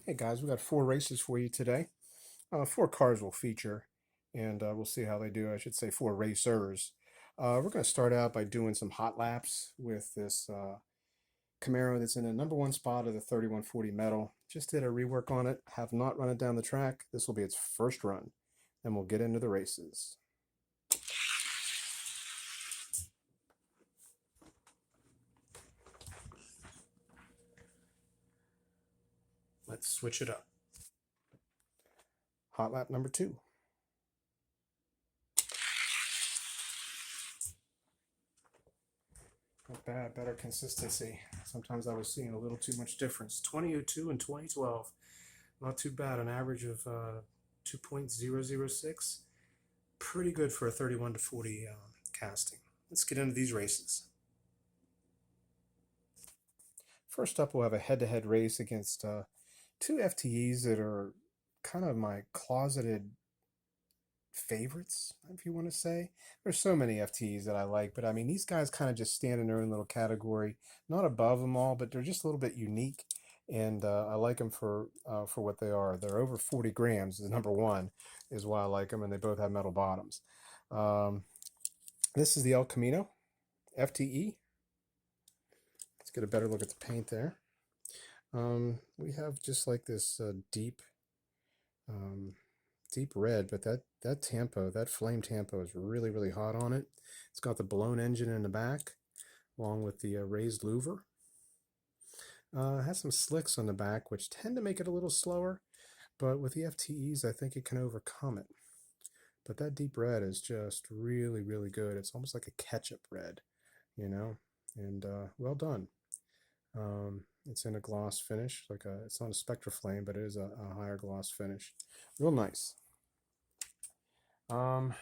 Hey guys, we got 4 races for you today. 4 cars will feature, and we'll see how they do. I should say 4 racers. We're going to start out by doing some hot laps with this Camaro that's in the #1 spot of the 3140 medal. Just did a rework on it. Have not run it down the track. This will be its first run. Then we'll get into the races. Let's switch it up. Hot lap number 2. Not bad, better consistency. Sometimes I was seeing a little too much difference. 2002 and 2012. Not too bad, an average of 2.006. Pretty good for a 31 to 40 casting. Let's get into these races. First up, we'll have a head-to-head race against 2 FTEs that are kind of my closeted favorites, if you want to say. There's so many FTEs that I like, but I mean, these guys kind of just stand in their own little category, not above them all, but they're just a little bit unique, and I like them for what they are. They're over 40 grams is #1, is why I like them, and they both have metal bottoms. This is the El Camino FTE. Let's get a better look at the paint there. We have just like this deep red, but that tampo, that flame tampo is really, really hot on it. It's got the blown engine in the back, along with the raised louver. It has some slicks on the back, which tend to make it a little slower, but with the FTEs, I think it can overcome it. But that deep red is just really, really good. It's almost like a ketchup red, you know, and well done. It's in a gloss finish, it's not a Spectra Flame, but it is a higher gloss finish. Real nice. The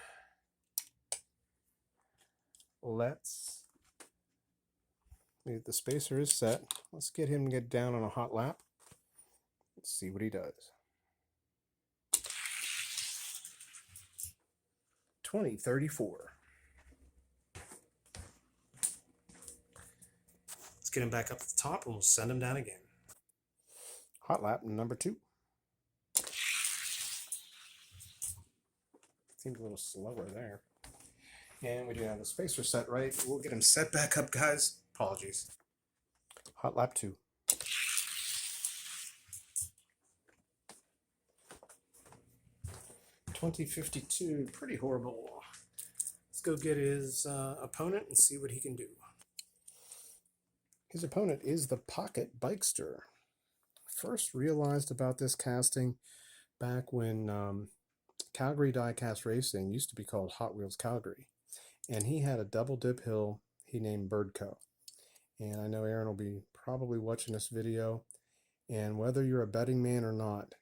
spacer is set. Let's get him to get down on a hot lap. Let's see what he does. 2034. Let's get him back up at the top and we'll send him down again. Hot lap number 2. Seems a little slower there. And we do have the spacer set right. We'll get him set back up, guys. Apologies. Hot lap 2. $20.52, pretty horrible. Let's go get his opponent and see what he can do. His opponent is the Pocket Bikester. First realized about this casting back when Calgary Diecast Racing used to be called Hot Wheels Calgary. And he had a double dip hill he named Birdco. And I know Aaron will be probably watching this video. And whether you're a betting man or not,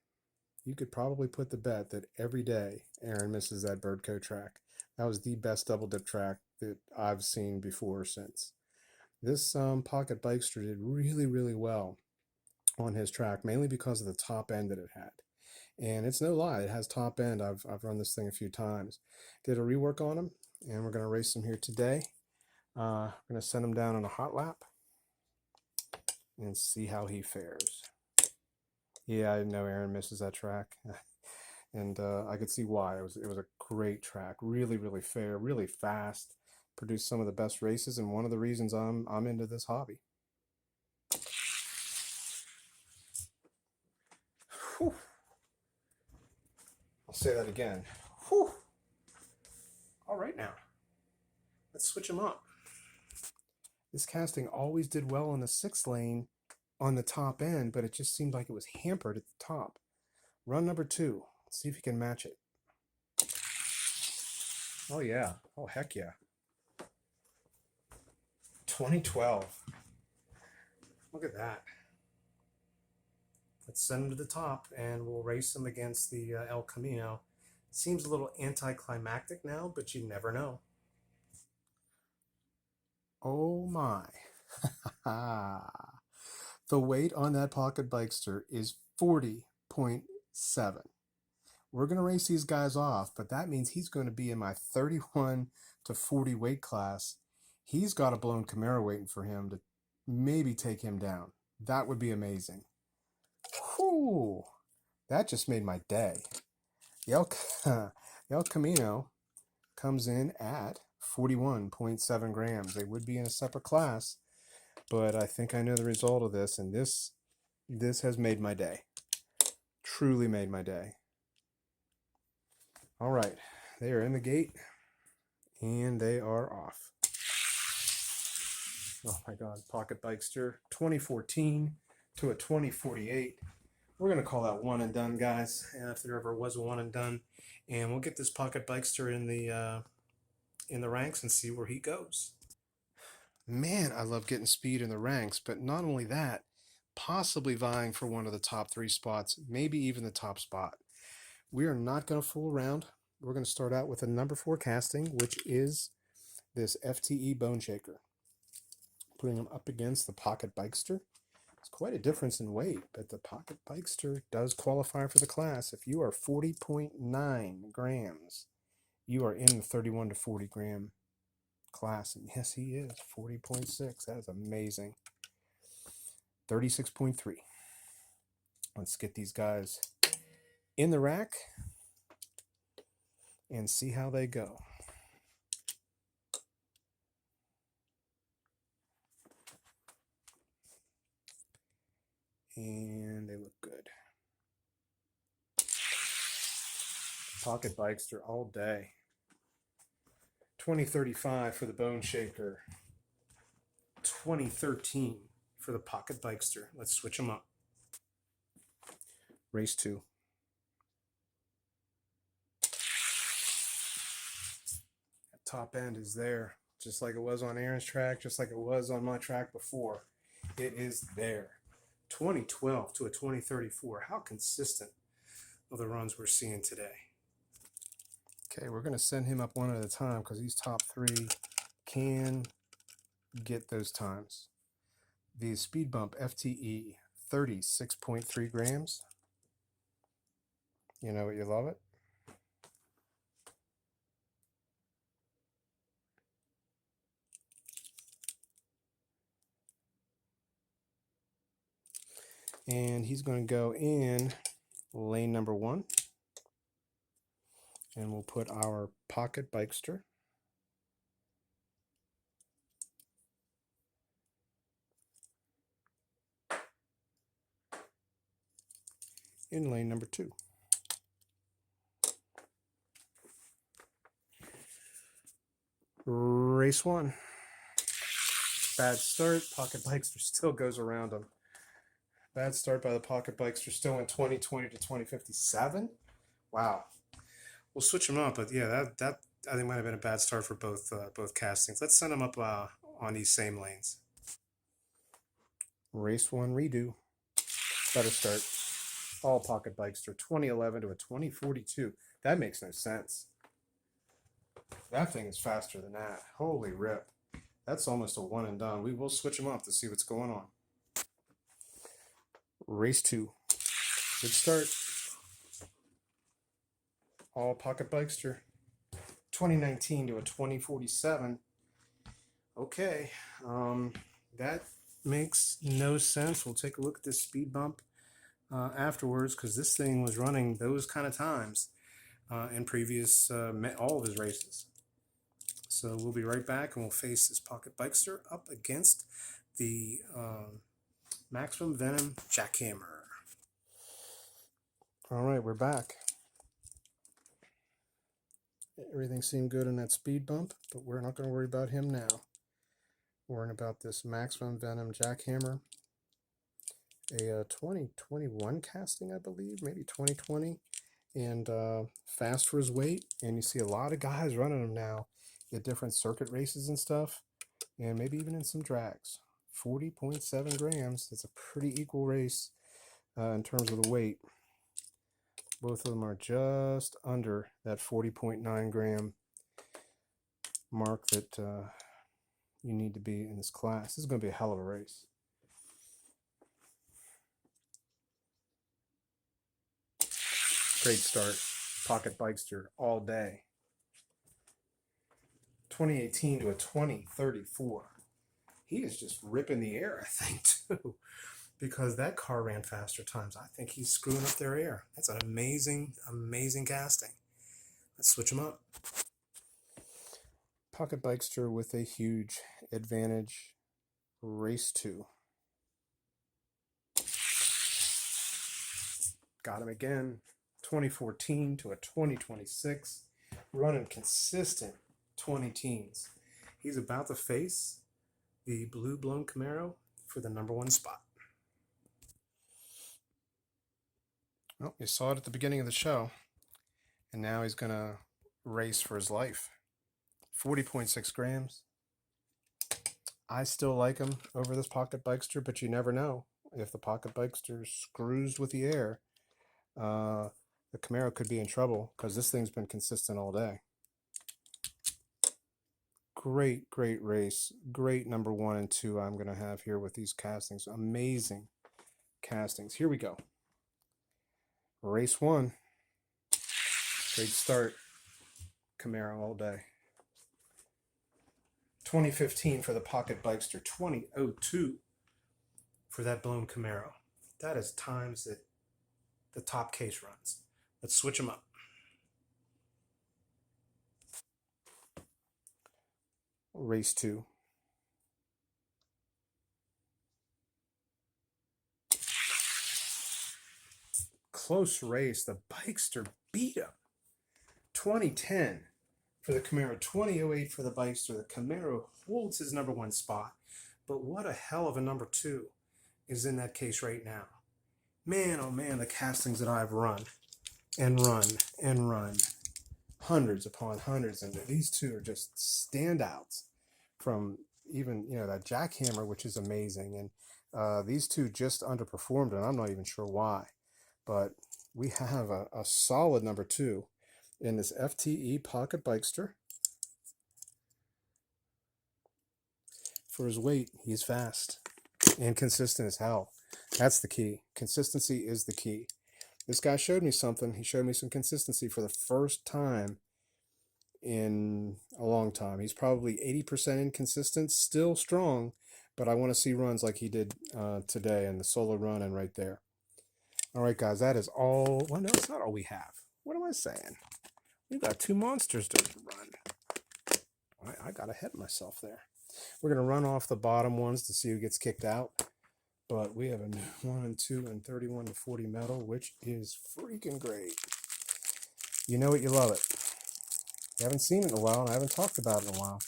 you could probably put the bet that every day Aaron misses that Birdco track. That was the best double dip track that I've seen before or since. This Pocket Bikester did really, really well on his track, mainly because of the top end that it had. And it's no lie, it has top end. I've run this thing a few times. Did a rework on him, and we're going to race him here today. We're going to send him down on a hot lap and see how he fares. Yeah, I know Aaron misses that track, and I could see why. It was a great track, really, really fair, really fast. Produced some of the best races, and one of the reasons I'm into this hobby. Whew. I'll say that again. Whew. All right now, let's switch him up. This casting always did well on the 6th lane on the top end, but it just seemed like it was hampered at the top. Run number 2. Let's see if he can match it. Oh yeah. Oh heck yeah. 2012. Look at that. Let's send him to the top and we'll race him against the El Camino. Seems a little anticlimactic now, but you never know. Oh my. The weight on that Pocket Bikester is 40.7. We're going to race these guys off, but that means he's going to be in my 31 to 40 weight class. He's got a blown Camaro waiting for him to maybe take him down. That would be amazing. Whew. That just made my day. The El Camino comes in at 41.7 grams. They would be in a separate class, but I think I know the result of this, and this has made my day. Truly made my day. All right, they are in the gate, and they are off. Oh my God, Pocket Bikester 2014 to a 2048. We're going to call that one and done, guys, if there ever was a one and done. And we'll get this Pocket Bikester in the ranks and see where he goes. Man, I love getting speed in the ranks, but not only that, possibly vying for one of the top 3 spots, maybe even the top spot. We are not going to fool around. We're going to start out with a number 4 casting, which is this Fte Bone Shaker. Putting him up against the Pocket Bikester. It's quite a difference in weight, but the Pocket Bikester does qualify for the class. If you are 40.9 grams, you are in the 31 to 40 gram class. And yes, he is 40.6. That is amazing. 36.3. Let's get these guys in the rack and see how they go. And they look good. Pocket Bikester all day. 2035 for the Bone Shaker. 2013 for the Pocket Bikester. Let's switch them up. Race 2. That top end is there, just like it was on Aaron's track, just like it was on my track before. It is there. 2012 to a 2034. How consistent are the runs we're seeing today? Okay, we're going to send him up one at a time because these top 3 can get those times. The Speed Bump FTE, 36.3 grams. You know what, you love it? And he's going to go in lane number 1. And we'll put our Pocket Bikester in lane number 2. Race 1. Bad start. Pocket Bikester still goes around him. Bad start by the Pocket Bikester, still in 2020 to 2057. Wow. We'll switch them up, but yeah, that I think might have been a bad start for both castings. Let's send them up on these same lanes. Race 1 redo. Better start. All Pocket Bikester, 2011 to a 2042. That makes no sense. That thing is faster than that. Holy rip. That's almost a one and done. We will switch them up to see what's going on. Race 2. Good start. All Pocket Bikester. 2019 to a 2047. Okay. That makes no sense. We'll take a look at this speed bump afterwards, because this thing was running those kind of times in previous all of his races. So we'll be right back, and we'll face this Pocket Bikester up against the Maximum Venom Jackhammer. All right, we're back. Everything seemed good in that speed bump, but we're not going to worry about him now. We're worrying about this Maximum Venom Jackhammer. A 2021 casting, I believe, maybe 2020, and fast for his weight. And you see a lot of guys running him now at different circuit races and stuff, and maybe even in some drags. 40.7 grams. It's a pretty equal race in terms of the weight. Both of them are just under that 40.9 gram mark that you need to be in this class. This is going to be a hell of a race. Great start. Pocket Bikester all day. 2018 to a 2034. He is just ripping the air, I think, too. because that car ran faster times. I think he's screwing up their air. That's an amazing, amazing casting. Let's switch them up. Pocket Bikester with a huge advantage. Race 2. Got him again. 2014 to a 2026. Running consistent 20 teens. He's about to face the blue blown Camaro for the #1 spot. Well, you saw it at the beginning of the show. And now he's going to race for his life. 40.6 grams. I still like him over this Pocket Bikester, but you never know. If the Pocket Bikester screws with the air, the Camaro could be in trouble because this thing's been consistent all day. Great, great race. Great #1 and 2 I'm going to have here with these castings. Amazing castings. Here we go. Race 1. Great start. Camaro all day. 2015 for the Pocket Bikester. 2002 for that blown Camaro. That is times that the top case runs. Let's switch them up. Race 2. Close race. The Bikester beat him. 2010 for the Camaro. 2008 for the Bikester. The Camaro holds his #1 spot. But what a hell of a #2 is in that case right now. Man, oh man, the castings that I've run and run and run. Hundreds upon hundreds. And these two are just standouts from even, that Jackhammer, which is amazing. And these two just underperformed, and I'm not even sure why. But we have a solid #2 in this FTE Pocket Bikester. For his weight, he's fast and consistent as hell. That's the key. Consistency is the key. This guy showed me something. He showed me some consistency for the first time in a long time. He's probably 80% inconsistent, still strong, but I want to see runs like he did today in the solo run and right there. All right, guys, that is all. Well, no, it's not all we have. What am I saying? We've got 2 monsters to run. I got ahead of myself there. We're going to run off the bottom ones to see who gets kicked out. But we have a 1 and 2 and 31 to 40 metal, which is freaking great. You know it, you love it. You haven't seen it in a while, and I haven't talked about it in a while.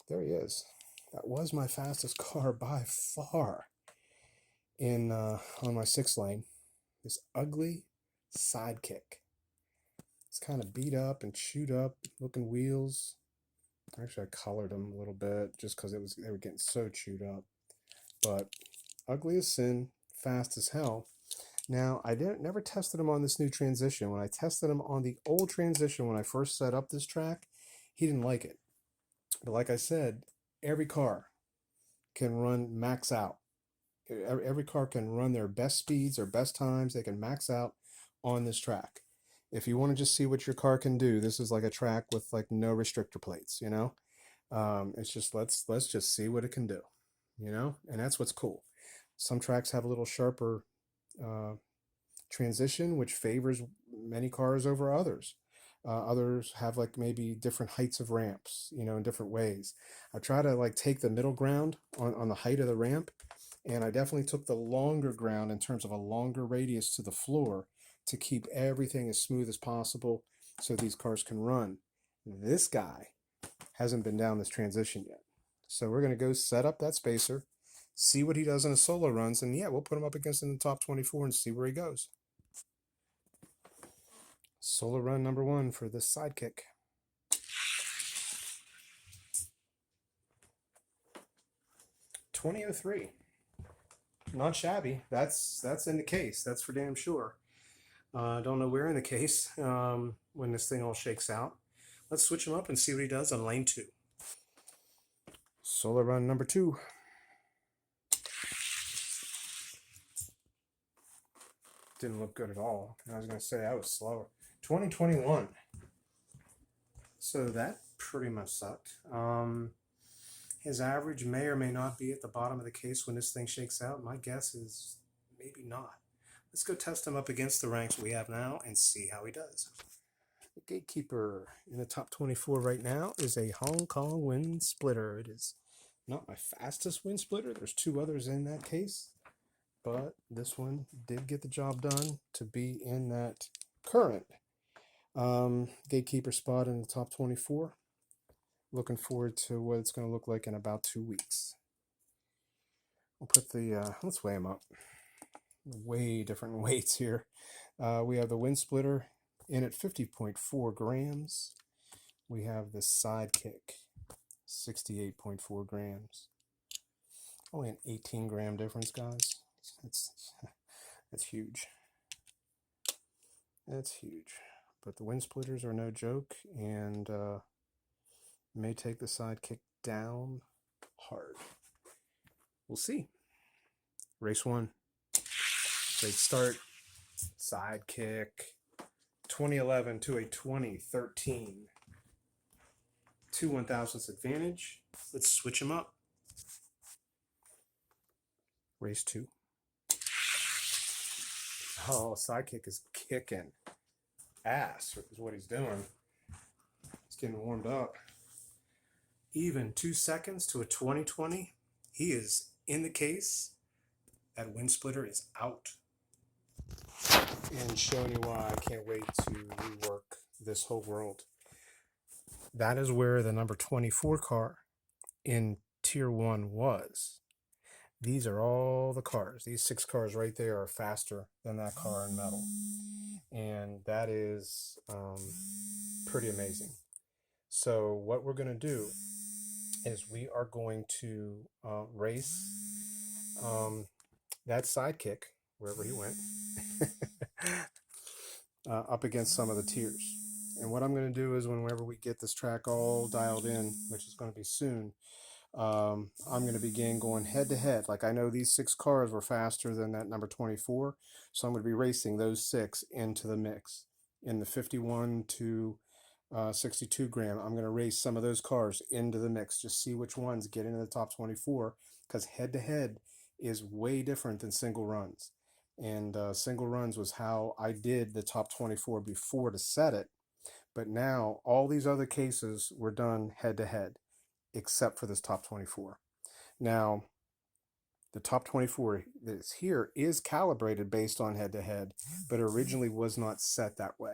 There he is. That was my fastest car by far in on my 6 lane. This ugly Sidekick. It's kind of beat up and chewed up looking wheels. Actually, I colored them a little bit just because they were getting so chewed up. But ugly as sin, fast as hell. Now, I never tested him on this new transition. When I tested him on the old transition when I first set up this track, he didn't like it. But like I said, every car can run max out. Every car can run their best speeds or best times. They can max out on this track. If you want to just see what your car can do, this is like a track with like no restrictor plates, It's just let's just see what it can do, and that's what's cool. Some tracks have a little sharper transition, which favors many cars over others. Others have like maybe different heights of ramps, in different ways. I try to like take the middle ground on the height of the ramp, and I definitely took the longer ground in terms of a longer radius to the floor to keep everything as smooth as possible so these cars can run. This guy hasn't been down this transition yet. So we're going to go set up that spacer, see what he does in his solo runs, and yeah, we'll put him up against in the top 24 and see where he goes. Solo run #1 for this Sidekick. .2003. Not shabby. That's in the case. That's for damn sure. Don't know where in the case when this thing all shakes out. Let's switch him up and see what he does on lane 2. Solo run #2. Didn't look good at all. I was going to say I was slower. 2021. So that pretty much sucked. His average may or may not be at the bottom of the case when this thing shakes out. My guess is maybe not. Let's go test him up against the ranks we have now and see how he does. The gatekeeper in the top 24 right now is a Hong Kong wind splitter. It is not my fastest wind splitter. There's two others in that case, but this one did get the job done to be in that current gatekeeper spot in the top 24. Looking forward to what it's going to look like in about 2 weeks. We'll put the, let's weigh them up. Way different weights here. We have the wind splitter in at 50.4 grams. We have the sidekick, 68.4 grams. Only an 18-gram difference, guys. That's huge. That's huge. But the wind splitters are no joke, and may take the sidekick down hard. We'll see. Race 1. Great start. Sidekick. 2011 to a 2013. 2 1,000ths advantage. Let's switch them up. Race 2. Oh, sidekick is kicking ass is what he's doing. He's getting warmed up. Even 2 seconds to a 2020. He is in the case. That wind splitter is out. And showing you why I can't wait to rework this whole world. That is where the number 24 car in Tier 1 was. These are all the cars. These 6 cars right there are faster than that car in metal. And that is pretty amazing. So what we're going to do is we are going to race that sidekick, wherever he went, up against some of the tiers. And what I'm going to do is whenever we get this track all dialed in, which is going to be soon, I'm going to begin going head to head. Like, I know these 6 cars were faster than that number 24, so I'm going to be racing those 6 into the mix. In the 51 to 62 gram, I'm going to race some of those cars into the mix, just see which ones get into the top 24, because head to head is way different than single runs. And single runs was how I did the top 24 before to set it. But now all these other cases were done head to head, except for this top 24. Now, the top 24 that's here is calibrated based on head to head, but originally was not set that way.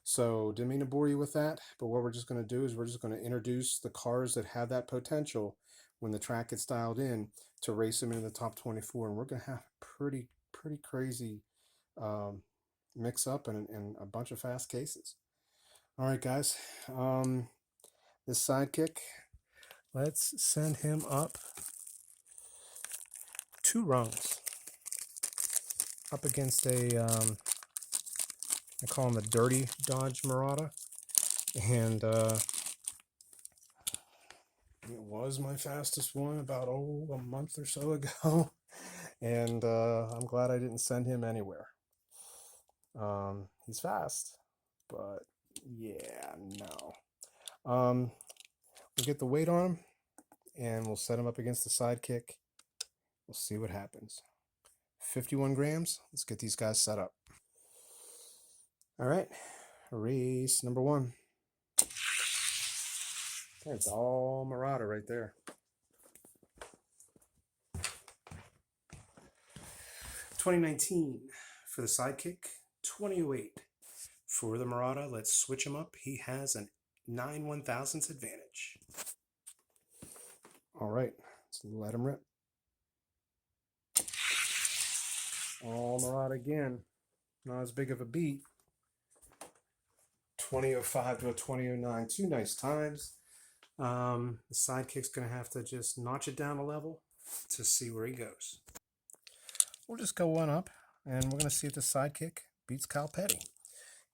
So didn't mean to bore you with that, but what we're just going to do is we're just going to introduce the cars that have that potential when the track gets dialed in to race them into the top 24, and we're going to have pretty crazy mix up and a bunch of fast cases. All right, guys, this sidekick, let's send him up 2 rungs up against a I call him a dirty Dodge Murata, and it was my fastest one about a month or so ago, and I'm glad I didn't send him anywhere. He's fast, but yeah, no. We'll get the weight on him, and we'll set him up against the sidekick. We'll see what happens. 51 grams. Let's get these guys set up. All right, race number 1. That's all Murata right there. 2019 for the sidekick, 2008 for the Murata. Let's switch him up. He has a 9 1,000ths advantage. All right, let's let him rip. All Murata again. Not as big of a beat. 2005 to a 2009. 2 nice times. The sidekick's going to have to just notch it down a level to see where he goes. We'll just go one up, and we're going to see if the sidekick beats Kyle Petty.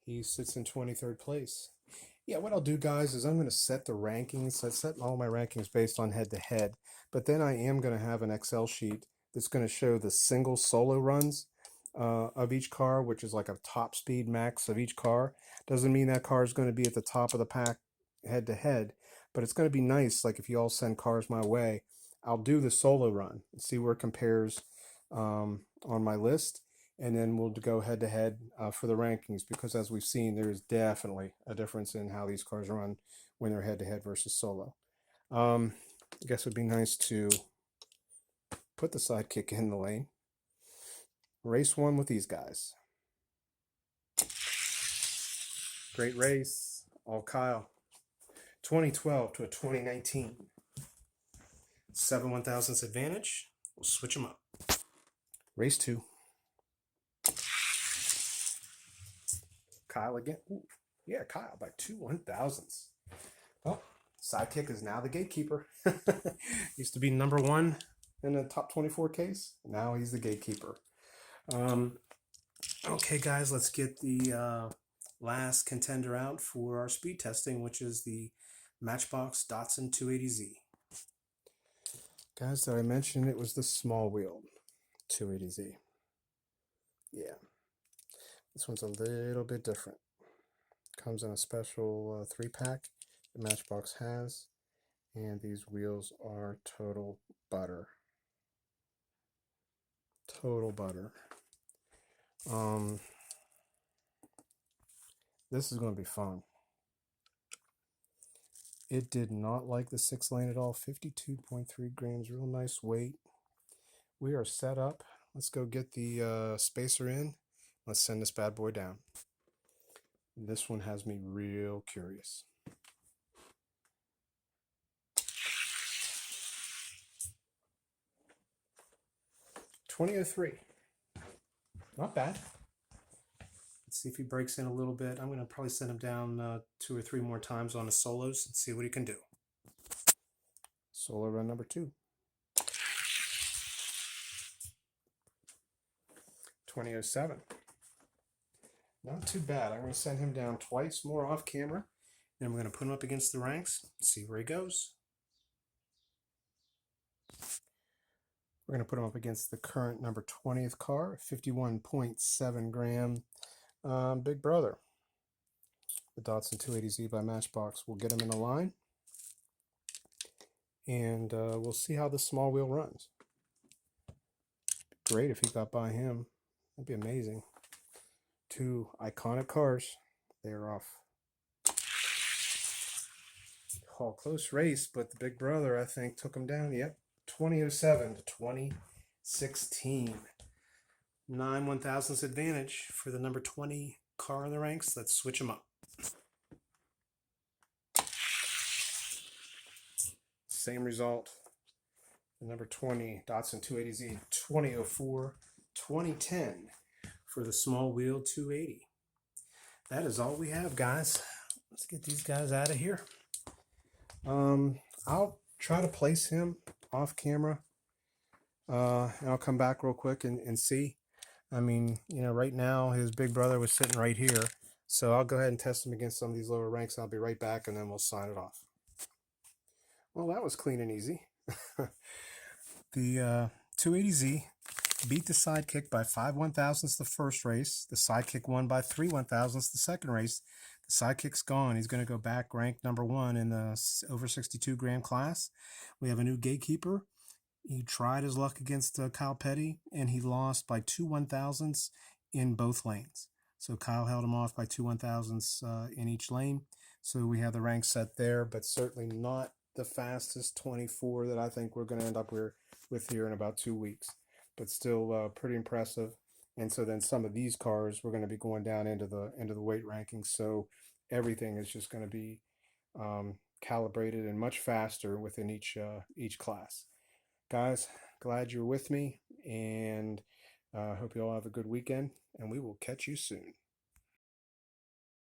He sits in 23rd place. Yeah, what I'll do, guys, is I'm going to set the rankings. I set all my rankings based on head-to-head, but then I am going to have an Excel sheet that's going to show the single solo runs of each car, which is like a top speed max of each car. Doesn't mean that car is going to be at the top of the pack head-to-head, but it's going to be nice. Like if you all send cars my way, I'll do the solo run and see where it compares on my list, and then we'll go head to head for the rankings, because as we've seen, there's definitely a difference in how these cars run when they're head to head versus solo. I guess it would be nice to put the sidekick in the lane. Race one with these guys. Great race, all Kyle. 2012 to a 2019. 7 1,000ths advantage. We'll switch them up. Race two. Kyle again. Ooh, yeah, Kyle by 2 1,000ths. Oh, sidekick is now the gatekeeper. Used to be number one in the top 24 case. Now he's the gatekeeper. Okay, guys, let's get the last contender out for our speed testing, which is the Matchbox Datsun 280Z. Guys, did I mention it was the small wheel 280Z? Yeah. This one's a little bit different. Comes in a special 3-pack the Matchbox has, and these wheels are total butter. Total butter. This is going to be fun. It did not like the 6-lane at all. 52.3 grams, real nice weight. We are set up. Let's go get the spacer in. Let's send this bad boy down. This one has me real curious. .2003. Not bad. Let's see if he breaks in a little bit. I'm going to probably send him down 2 or 3 more times on the solos and see what he can do. Solo run number 2. 2007. Not too bad. I'm going to send him down twice more off camera. Then we're going to put him up against the ranks, see where he goes. We're going to put him up against the current number 20th car, 51.7 gram Big Brother. The Datsun 280Z by Matchbox. We'll get him in a line, and we'll see how the small wheel runs. Great if he got by him. That'd be amazing. 2 iconic cars. They're off. Oh, close race, but the Big Brother, I think, took him down. Yep. 2007 to 2016. 9 1,000ths advantage for the number 20 car in the ranks. Let's switch them up. Same result. The number 20 Datsun 280Z. 2004 2010 for the small wheel 280. That is all we have, guys. Let's get these guys out of here. I'll try to place him off camera, and I'll come back real quick and see. I mean, you know, right now his Big Brother was sitting right here, so I'll go ahead and test him against some of these lower ranks. I'll be right back, and then we'll sign it off. Well, that was clean and easy. The 280Z beat the Sidekick by 5 1,000ths the first race. The Sidekick won by 3 1,000ths the second race. The Sidekick's gone. He's going to go back ranked number 1 in the over 62 gram class. We have a new gatekeeper. He tried his luck against Kyle Petty, and he lost by 2 1,000ths in both lanes. So Kyle held him off by 2 1,000ths in each lane. So we have the rank set there, but certainly not the fastest 24 that I think we're going to end up with here in about 2 weeks. But still pretty impressive. And so then some of these cars we're going to be going down into the weight rankings. So everything is just going to be calibrated and much faster within each class. Guys, glad you're with me, and hope you all have a good weekend, and we will catch you soon.